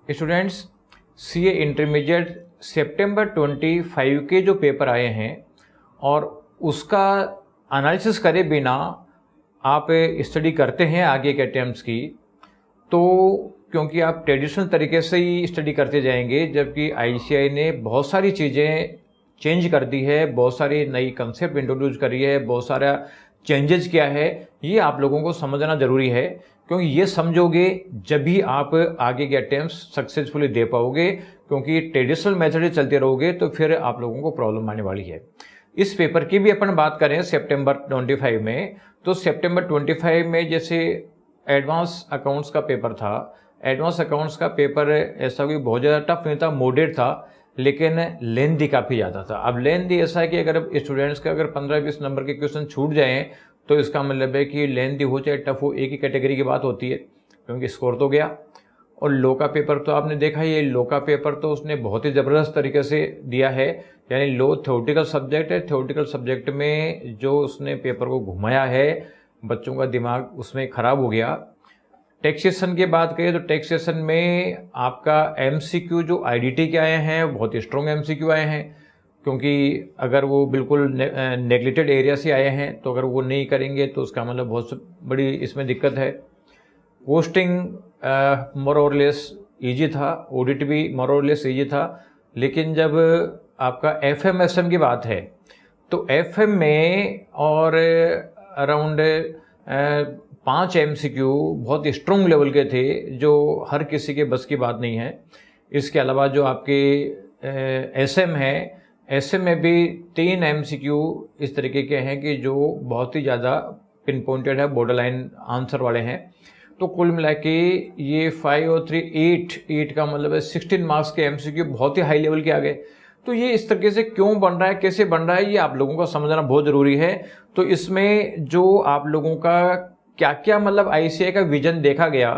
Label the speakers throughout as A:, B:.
A: Students, CA intermediate सितंबर 25 के जो paper आए हैं और उसका एनालिसिस करे बिना आप स्टडी करते हैं आगे के अटेम्प्ट्स की, तो क्योंकि आप ट्रेडिशनल तरीके से ही स्टडी करते जाएंगे, जबकि आईसीएआई ने बहुत सारी चीज़ें चेंज कर दी है, बहुत सारी नई कंसेप्ट इंट्रोड्यूस करी है, बहुत सारा चेंजेस किया है। ये आप लोगों को समझना ज़रूरी है, क्योंकि ये समझोगे जब भी आप आगे के अटेम्प्ट्स सक्सेसफुली दे पाओगे। क्योंकि ट्रेडिशनल मेथड से चलते रहोगे तो फिर आप लोगों को प्रॉब्लम आने वाली है। इस पेपर की भी अपन बात करें सितंबर 25 में, तो सितंबर 25 में जैसे एडवांस अकाउंट्स का पेपर था। एडवांस अकाउंट्स का पेपर ऐसा कोई बहुत ज़्यादा टफ नहीं था, मॉडरेट था, लेकिन लेंथी काफ़ी ज़्यादा था। अब लेंथी ऐसा है कि अगर स्टूडेंट्स का अगर 15-20 नंबर के क्वेश्चन छूट जाएं तो इसका मतलब है कि लेंथी हो चाहे टफ हो, एक ही कैटेगरी की बात होती है, क्योंकि स्कोर तो गया। और लो का पेपर तो आपने देखा ही है, लो का पेपर तो उसने बहुत ही ज़बरदस्त तरीके से दिया है। यानी लो थ्योरेटिकल सब्जेक्ट है, थ्योरेटिकल सब्जेक्ट में जो उसने पेपर को घुमाया है, बच्चों का दिमाग उसमें ख़राब हो गया। टैक्सेशन की बात करें तो टैक्सेशन में आपका एमसीक्यू जो आईडीटी के आए हैं बहुत स्ट्रॉन्ग एमसीक्यू आए हैं, क्योंकि अगर वो बिल्कुल नेग्लेक्टेड एरिया से आए हैं तो अगर वो नहीं करेंगे तो उसका मतलब बहुत बड़ी इसमें दिक्कत है। पोस्टिंग मोर और लेस ईजी था, ऑडिट भी मोर और लेस ईजी था, लेकिन जब आपका एफएमएसएम की बात है तो एफएम में और अराउंड 5 एमसीक्यू बहुत स्ट्रॉन्ग लेवल के थे, जो हर किसी के बस की बात नहीं है। इसके अलावा जो आपके एसएम है, एसएम में भी 3 एमसीक्यू इस तरीके के हैं कि जो बहुत ही ज़्यादा पिन पॉइंटेड है, बॉर्डर लाइन आंसर वाले हैं। तो कुल मिला के ये 5 और 3 8 का मतलब है 16 मार्क्स के एमसीक्यू बहुत ही हाई लेवल के आ गए। तो ये इस तरीके से क्यों बन रहा है, कैसे बन रहा है, ये आप लोगों को समझना बहुत ज़रूरी है। तो इसमें जो आप लोगों का क्या क्या मतलब आईसीएआई का विजन देखा गया,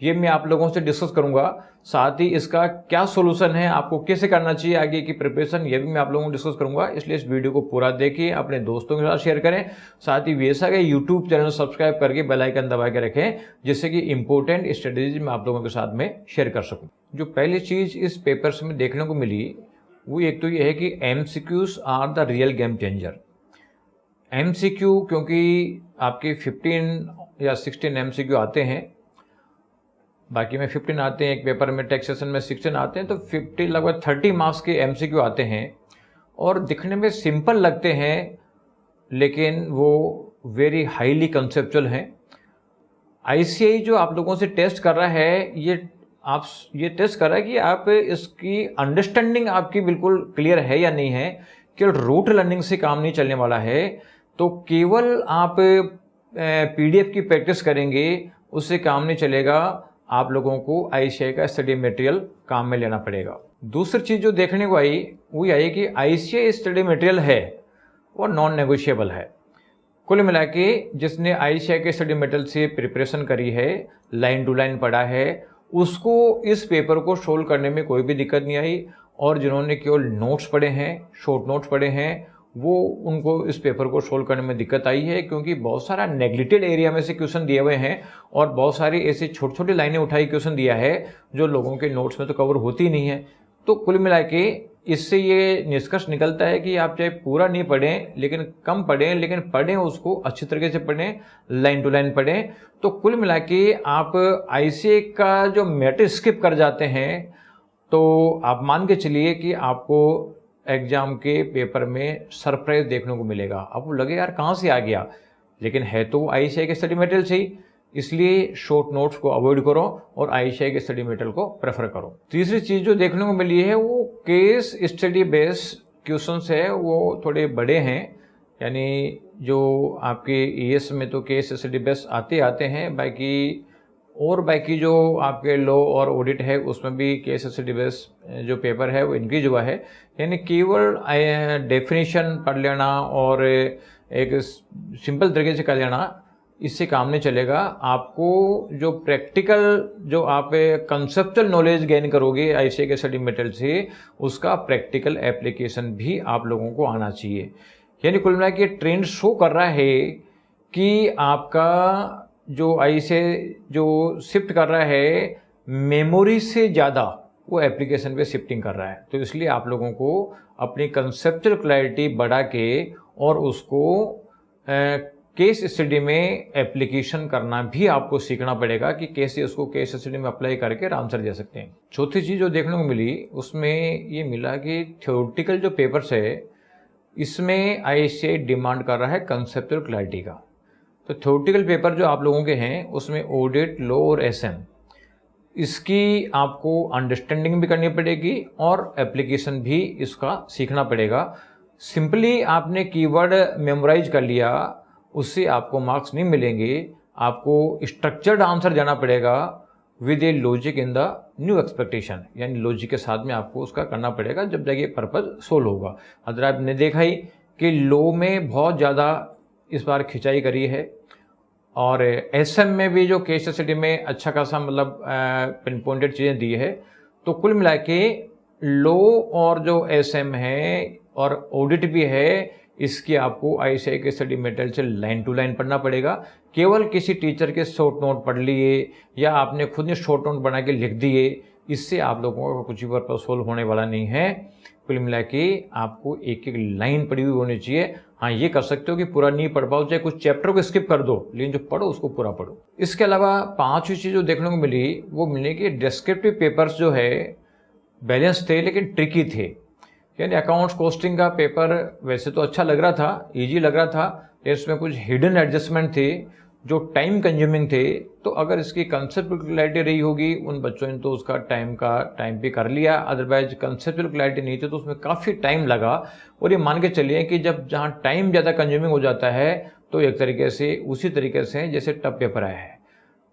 A: ये मैं आप लोगों से डिस्कस करूंगा। साथ ही इसका क्या सोल्यूशन है, आपको कैसे करना चाहिए आगे की प्रिपरेशन, ये भी मैं आप लोगों को डिस्कस करूंगा। इसलिए इस वीडियो को पूरा देखिए, अपने दोस्तों के साथ शेयर करें। साथ ही वैसा के यूट्यूब चैनल सब्सक्राइब करके बेल आइकन दबा के रखें, जिससे कि इंपॉर्टेंट स्ट्रेटेजी मैं आप लोगों के साथ में शेयर कर सकूँ। जो पहली चीज़ इस पेपर्स में देखने को मिली वो एक तो ये है कि MCQs are the real game changer. MCQ क्योंकि आपके 15 या 16 एमसीक्यू आते हैं, बाकी में 15 आते हैं, एक पेपर में टैक्सेशन में 16 आते हैं, तो 50 लगभग 30 मार्क्स के एमसीक्यू आते हैं और दिखने में सिंपल लगते हैं, लेकिन वो वेरी हाईली कंसेप्चुअल हैं। आईसीएआई जो आप लोगों से टेस्ट कर रहा है, ये टेस्ट कर रहा है कि आप इसकी अंडरस्टैंडिंग आपकी बिल्कुल क्लियर है या नहीं है। केवल रूट लर्निंग से काम नहीं चलने वाला है, तो केवल आप पीडीएफ की प्रैक्टिस करेंगे उससे काम नहीं चलेगा। आप लोगों को आईसीएआई का स्टडी मटेरियल काम में लेना पड़ेगा। दूसरी चीज़ जो देखने को आई वो आई कि आईसीएआई स्टडी मटेरियल है वो नॉन नेगोशिएबल है। कुल मिला के जिसने आईसीएआई के स्टडी मटेरियल से प्रिपरेशन करी है, लाइन टू लाइन पढ़ा है, उसको इस पेपर को सोल्व करने में कोई भी दिक्कत नहीं आई। और जिन्होंने केवल नोट्स पढ़े हैं, शॉर्ट नोट्स पढ़े हैं, वो उनको इस पेपर को सोल्व करने में दिक्कत आई है, क्योंकि बहुत सारा नेग्लेक्टेड एरिया में से क्वेश्चन दिए हुए हैं और बहुत सारी ऐसी छोटी छोटी लाइनें उठाई क्वेश्चन दिया है जो लोगों के नोट्स में तो कवर होती नहीं है। तो कुल मिला के इससे ये निष्कर्ष निकलता है कि आप चाहे पूरा नहीं पढ़ें, लेकिन कम पढ़ें, लेकिन पढ़ें उसको अच्छी तरीके से पढ़ें, लाइन टू लाइन पढ़ें। तो कुल मिला के आप आईसीएआई का जो मैटर स्किप कर जाते हैं तो आप मान के चलिए कि आपको एग्जाम के पेपर में सरप्राइज देखने को मिलेगा। आपको लगे यार कहाँ से आ गया, लेकिन है तो आईसीएआई के स्टडी मटेरियल से ही। इसलिए शॉर्ट नोट्स को अवॉइड करो और आईसीएआई के स्टडी मटेरियल को प्रेफर करो। तीसरी चीज़ जो देखने को मिली है वो केस स्टडी बेस्ड क्वेश्चंस है, वो थोड़े बड़े हैं। यानी जो आपके ईएस में तो केस स्टडी बेस्ड आते हैं, बाकी जो आपके लॉ और ऑडिट है उसमें भी केस स्टडी बेस्ड जो पेपर है वो इंक्रीज हुआ है। यानी केवल डेफिनेशन पढ़ लेना और एक सिंपल तरीके से कर लेना, इससे काम नहीं चलेगा। आपको जो प्रैक्टिकल जो आप कंसेप्चुअल नॉलेज गेन करोगे आईसीएआई के स्टडी मटेरियल से, उसका प्रैक्टिकल एप्लीकेशन भी आप लोगों को आना चाहिए। यानी कुल मिला के ट्रेंड शो कर रहा है कि आपका जो आईसीएआई जो शिफ्ट कर रहा है मेमोरी से ज़्यादा वो एप्लीकेशन पे शिफ्टिंग कर रहा है। तो इसलिए आप लोगों को अपनी कंसेप्चुअल क्लैरिटी बढ़ा के और उसको केस स्टडी में एप्लीकेशन करना भी आपको सीखना पड़ेगा कि कैसे उसको केस स्टडी में अप्लाई करके आंसर दे सकते हैं। चौथी चीज़ जो देखने को मिली उसमें ये मिला कि थ्योरेटिकल जो पेपर्स है इसमें ICAI डिमांड कर रहा है कंसेप्चुअल क्लैरिटी का। तो थ्योरेटिकल पेपर जो आप लोगों के हैं उसमें ऑडिट, लॉ और SM इसकी आपको अंडरस्टैंडिंग भी करनी पड़ेगी और एप्लीकेशन भी इसका सीखना पड़ेगा। सिंपली आपने कीवर्ड मेमोराइज कर लिया उससे आपको मार्क्स नहीं मिलेंगे, आपको स्ट्रक्चर्ड आंसर देना पड़ेगा with A logic in the new expectation, यानी लॉजिक के साथ में आपको उसका करना पड़ेगा जब जाके पर्पज सोल्व होगा। अगर आपने देखा ही कि लॉ में बहुत ज़्यादा इस बार खिंचाई करी है और SM में भी जो केस स्टडी में अच्छा खासा मतलब पिन पॉइंटेड चीज़ें दी है। तो कुल मिला के लॉ और जो SM है और ऑडिट भी है इसकी आपको ICAI के स्टडी मटेरियल से लाइन टू लाइन पढ़ना पड़ेगा। केवल किसी टीचर के शॉर्ट नोट पढ़ लिए या आपने खुद ने शॉर्ट नोट बना के लिख दिए इससे आप लोगों का कुछ भी पर्पज सोल्व होने वाला नहीं है। कुल मिला के आपको एक एक लाइन पढ़ी हुई होनी चाहिए। हाँ, ये कर सकते हो कि पूरा नहीं पढ़ पाओ, चाहे कुछ चैप्टर को स्किप कर दो, लेकिन जो पढ़ो उसको पूरा पढ़ो। इसके अलावा पांचवी चीज़ जो देखने को मिली वो मिली कि डिस्क्रिप्टिव पेपर्स जो है बैलेंस थे लेकिन ट्रिकी थे। यानी अकाउंट्स कॉस्टिंग का पेपर वैसे तो अच्छा लग रहा था, ईजी लग रहा था, लेकिन इसमें कुछ हिडन एडजस्टमेंट थे जो टाइम कंज्यूमिंग थे। तो अगर इसकी कंसेप्चुअल क्लैरिटी रही होगी उन बच्चों ने तो उसका टाइम पे कर लिया, अदरवाइज कंसेप्चुअल क्लैरिटी नहीं थी तो उसमें काफ़ी टाइम लगा। और ये मान के चलिए कि जब जहाँ टाइम ज़्यादा कंज्यूमिंग हो जाता है तो एक तरीके से उसी तरीके से जैसे टफ पेपर आया है।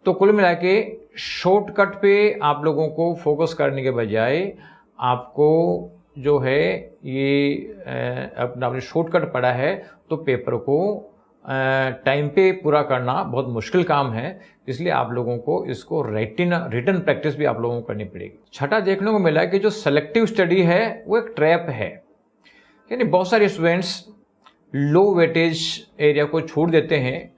A: तो कुल मिला के शॉर्टकट पे आप लोगों को फोकस करने के बजाय आपको जो है ये अपना आपने शॉर्टकट पढ़ा है तो पेपर को टाइम पे पूरा करना बहुत मुश्किल काम है। इसलिए आप लोगों को इसको रिटन प्रैक्टिस भी आप लोगों को करनी पड़ेगी। छठा देखने को मिला कि जो सेलेक्टिव स्टडी है वो एक ट्रैप है। यानी बहुत सारे स्टूडेंट्स लो वेटेज एरिया को छोड़ देते हैं।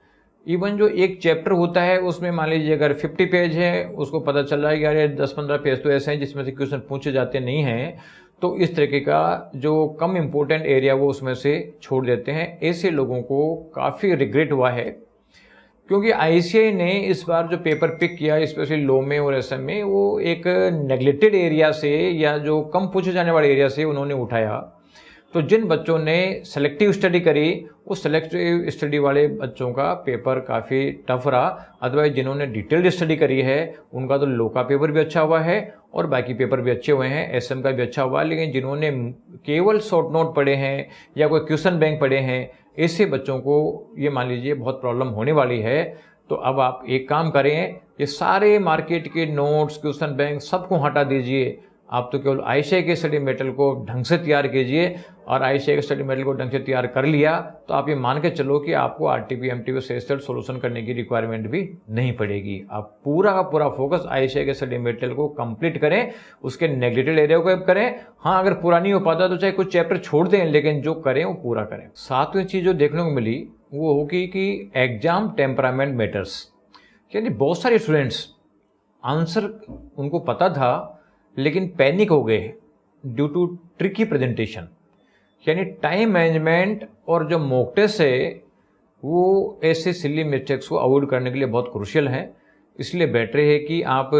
A: इवन जो एक चैप्टर होता है उसमें मान लीजिए अगर 50 पेज है उसको पता चल रहा है कि यार 10-15 पेज तो ऐसे हैं जिसमें से क्वेश्चन पूछे जाते नहीं हैं, तो इस तरीके का जो कम इम्पोर्टेंट एरिया वो उसमें से छोड़ देते हैं। ऐसे लोगों को काफ़ी रिग्रेट हुआ है क्योंकि ICAI ने इस बार जो पेपर पिक किया स्पेशली लॉ में और SM में वो एक नेग्लेक्टेड एरिया से या जो कम पूछे जाने वाले एरिया से उन्होंने उठाया। तो जिन बच्चों ने सेलेक्टिव स्टडी करी वो सेलेक्टिव स्टडी वाले बच्चों का पेपर काफ़ी टफ रहा। अदरवाइज जिन्होंने डिटेल्ड स्टडी करी है उनका तो लॉ का पेपर भी अच्छा हुआ है और बाकी पेपर भी अच्छे हुए हैं, SM का भी अच्छा हुआ है। लेकिन जिन्होंने केवल शॉर्ट नोट पढ़े हैं या कोई क्वेश्चन बैंक पढ़े हैं ऐसे बच्चों को ये मान लीजिए बहुत प्रॉब्लम होने वाली है। तो अब आप एक काम करें, ये सारे मार्केट के नोट्स, क्वेश्चन बैंक सबको हटा दीजिए। आप तो केवल ICAI के स्टडी मटेरियल को ढंग से तैयार कीजिए और ICAI के स्टडी मटेरियल को ढंग से तैयार कर लिया तो आप ये मान के चलो कि आपको RTP MTP से सोल्यूशन करने की रिक्वायरमेंट भी नहीं पड़ेगी। आप पूरा का पूरा फोकस ICAI के स्टडी मटेरियल को कंप्लीट करें, उसके नेगेटिव एरिया को करें। हाँ, अगर पूरा नहीं हो पाता तो चाहे कुछ चैप्टर छोड़ दें लेकिन जो करें वो पूरा करें। सातवीं चीज़ जो देखने को मिली वो होगी कि एग्जाम टेम्परामेंट मैटर्स। यानी बहुत सारे स्टूडेंट्स आंसर उनको पता था लेकिन पैनिक हो गए ड्यू टू ट्रिकी प्रेजेंटेशन। यानी टाइम मैनेजमेंट और जो मॉक टेस्ट है वो ऐसे सिली मिस्टेक्स को अवॉइड करने के लिए बहुत क्रूशियल है। इसलिए बेटर है कि आप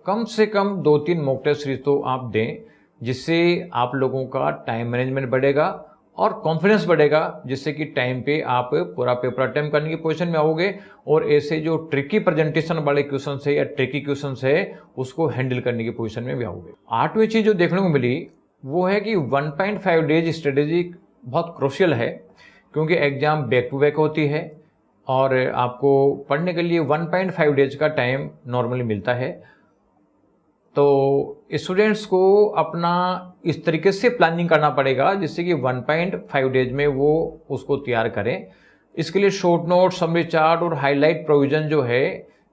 A: कम से कम 2-3 मॉक टेस्ट सीरीज तो आप दें जिससे आप लोगों का टाइम मैनेजमेंट बढ़ेगा और कॉन्फिडेंस बढ़ेगा, जिससे कि टाइम पे आप पूरा पेपर अटेम्प्ट करने की पोजीशन में आओगे और ऐसे जो ट्रिकी प्रेजेंटेशन वाले क्वेश्चन है या ट्रिकी क्वेश्चन है उसको हैंडल करने की पोजीशन में भी आओगे। आठवीं चीज़ जो देखने को मिली वो है कि 1.5 डेज स्ट्रेटेजी बहुत क्रूशियल है क्योंकि एग्जाम बैक टू बैक होती है और आपको पढ़ने के लिए 1.5 डेज का टाइम नॉर्मली मिलता है। तो स्टूडेंट्स को अपना इस तरीके से प्लानिंग करना पड़ेगा जिससे कि 1.5 डेज में वो उसको तैयार करें। इसके लिए शॉर्ट नोट, समरी चार्ट और हाईलाइट प्रोविजन जो है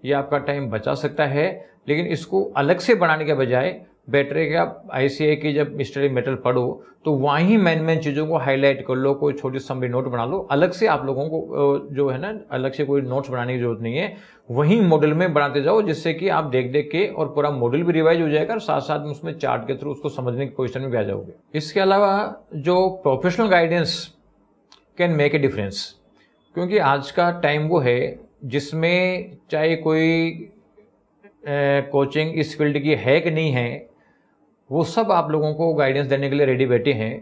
A: ये आपका टाइम बचा सकता है, लेकिन इसको अलग से बनाने के बजाय बेटर है कि आप ICAI की जब स्टडी मेटेरियल पढ़ो तो वहाँ ही मेन चीज़ों को हाईलाइट कर लो, कोई छोटी समरी नोट बना लो। अलग से आप लोगों को जो है ना, अलग से कोई नोट्स बनाने की जरूरत नहीं है, वहीं मॉडल में बनाते जाओ, जिससे कि आप देख देख के और पूरा मॉडल भी रिवाइज हो जाएगा और साथ साथ में उसमें चार्ट के थ्रू उसको समझने की पोजीशन में भी आ जाओगे। इसके अलावा जो professional guidance can make a difference, क्योंकि आज का टाइम वो है जिसमें चाहे कोई कोचिंग इस फील्ड की है कि नहीं है, वो सब आप लोगों को गाइडेंस देने के लिए रेडी बैठे हैं।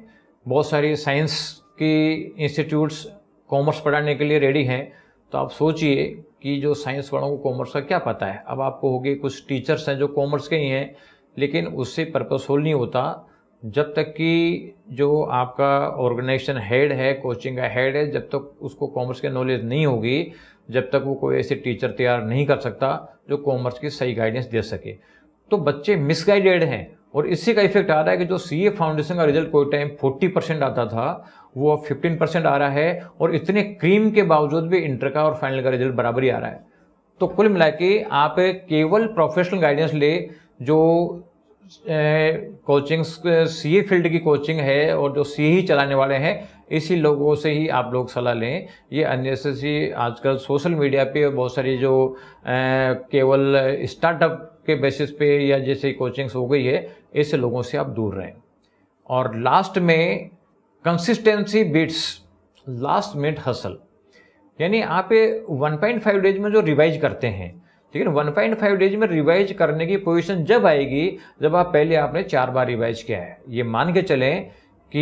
A: बहुत सारी साइंस की इंस्टीट्यूट्स कॉमर्स पढ़ाने के लिए रेडी हैं। तो आप सोचिए कि जो साइंस वालों को कॉमर्स का क्या पता है। अब आपको होगी कुछ टीचर्स हैं जो कॉमर्स के ही हैं, लेकिन उससे पर्पसफुल नहीं होता जब तक कि जो आपका ऑर्गेनाइजेशन हेड है, कोचिंग का हेड है, जब तक उसको कॉमर्स की नॉलेज नहीं होगी, जब तक वो कोई ऐसे टीचर तैयार नहीं कर सकता जो कॉमर्स की सही गाइडेंस दे सके। तो बच्चे मिसगाइडेड हैं और इसी का इफेक्ट आ रहा है कि जो CA फाउंडेशन का रिजल्ट कोई टाइम 40% आता था, वो अब 15% आ रहा है और इतने क्रीम के बावजूद भी इंटर का और फाइनल का रिजल्ट बराबर ही आ रहा है। तो कुल मिला के आप केवल प्रोफेशनल गाइडेंस ले, जो कोचिंग CA फील्ड की कोचिंग है और जो CA ही चलाने वाले हैं, इसी लोगों से ही आप लोग सलाह लें। ये अननेसेसरी आजकल सोशल मीडिया पे बहुत सारी जो केवल स्टार्टअप के बेसिस पे या जैसे कोचिंग्स हो गई है, ऐसे लोगों से आप दूर रहें। और लास्ट में consistency beats last minute hustle, यानी आप 1.5 डेज में जो रिवाइज करते हैं, ठीक है, 1.5 डेज में रिवाइज करने की पोजीशन जब आएगी जब आप पहले आपने 4 बार रिवाइज किया है। ये मान के चलें कि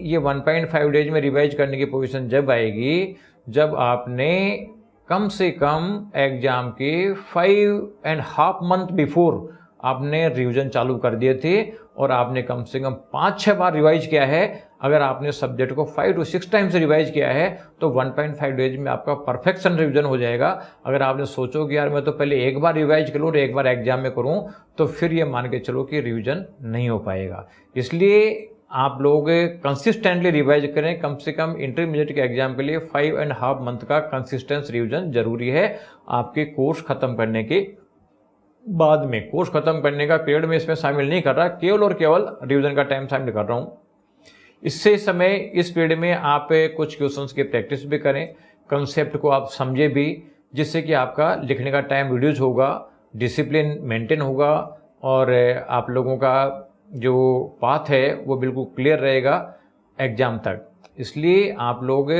A: ये 1.5 डेज में रिवाइज करने की पोजीशन जब आएगी जब आपने कम से कम एग्जाम के 5.5 मंथ बिफोर आपने रिवीजन चालू कर दिए थे और आपने कम से कम 5-6 बार रिवाइज किया है। अगर आपने सब्जेक्ट को 5 to 6 टाइम्स रिवाइज किया है तो 1.5 डेज में आपका परफेक्शन रिवीजन हो जाएगा। अगर आपने सोचो कि यार मैं तो पहले एक बार रिवाइज करूँ और एक बार एग्जाम में करूँ, तो फिर ये मान के चलो कि रिवीजन नहीं हो पाएगा। इसलिए आप लोग कंसिस्टेंटली रिवाइज करें। कम से कम इंटरमीडिएट के एग्जाम के लिए 5.5 मंथ का कंसिस्टेंस रिवीजन जरूरी है आपके कोर्स खत्म करने के बाद में। कोर्स खत्म करने का पीरियड में इसमें शामिल नहीं कर रहा, केवल और केवल रिवीजन का टाइम शामिल कर रहा हूँ। इससे समय इस पीरियड में आप कुछ क्वेश्चंस की प्रैक्टिस भी करें, कंसेप्ट को आप समझे भी, जिससे कि आपका लिखने का टाइम रिड्यूस होगा, डिसिप्लिन मेंटेन होगा और आप लोगों का जो पाथ है वो बिल्कुल क्लियर रहेगा एग्जाम तक। इसलिए आप लोग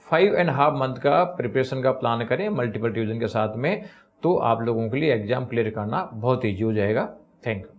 A: 5.5 मंथ का प्रिपरेशन का प्लान करें मल्टीपल रिवीजन के साथ में, तो आप लोगों के लिए एग्जाम क्लियर करना बहुत ईजी हो जाएगा। Thank you.